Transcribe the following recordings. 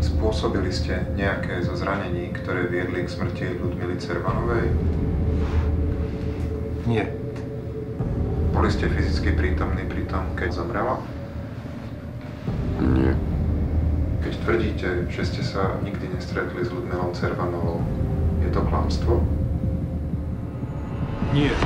Spôsobili ste nejaké zo zranení, ktoré viedli k smrti Ľudmily Cervanovej? Nie. Boli ste fyzicky prítomní pri tom, keď zomrela? Nie. Keď tvrdíte, že ste sa nikdy nestretli s Ľudmilou Cervanovou, je to klamstvo? Nie.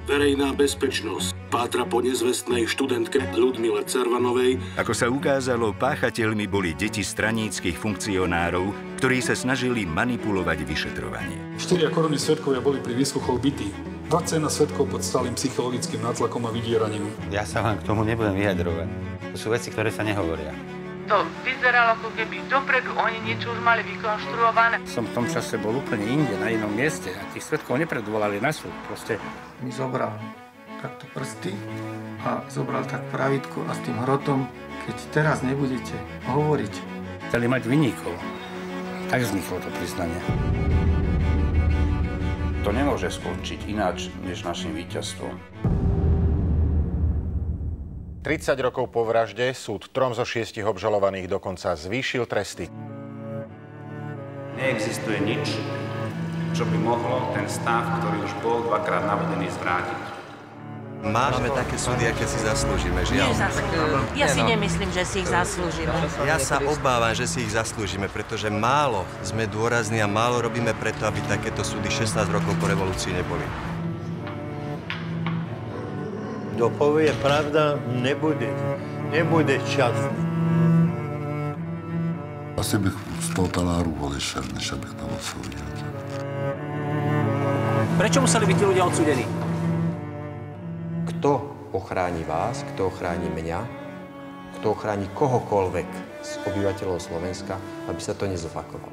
Verejná bezpečnosť pátra po nezvestnej študentke Ľudmile Cervanovej. Ako sa ukázalo, páchateľmi boli deti straníckych funkcionárov, ktorí sa snažili manipulovať vyšetrovanie. 4 koruny svedkovia boli pri výsluchoch bití. 20 svedkov pod stálym psychologickým nátlakom a vydieraním. Ja sa vám k tomu nebudem vyjadrovať. To sú veci, ktoré sa nehovoria. To vyzeralo, ako keby dopredu oni niečo už mali vykonštruované. Som v tom čase bol úplne inde, na inom mieste a tých svedkov nepredvolali na súd. Proste mi zobral takto prsty a zobral tak pravítku a s tým hrotom, keď teraz nebudete hovoriť. Chceli mať vinníkov. Tak vzniklo to priznanie. To nemôže skončiť ináč než našim víťazstvom. 30 rokov po vražde súd 3 zo 6 obžalovaných dokonca zvýšil tresty. Neexistuje nič, čo by mohlo ten stav, ktorý už bol dvakrát navedený, zvrátiť. Máme také súdy, aké si zaslúžime, žiaľ. Ja si nemyslím, že si ich zaslúžime. Ja sa obávam, že si ich zaslúžime, pretože málo sme dôrazní a málo robíme preto, aby takéto súdy 16 rokov po revolúcii neboli. Kto povie pravda, nebude šťastný. Asi bych z toho taláru bol vyšel, než abych tam odsúdil. Prečo museli byť tí ľudia odsúdení? Kto ochráni vás, kto ochráni mňa, kto ochráni kohokoľvek z obyvateľov Slovenska, aby sa to nezopakovalo.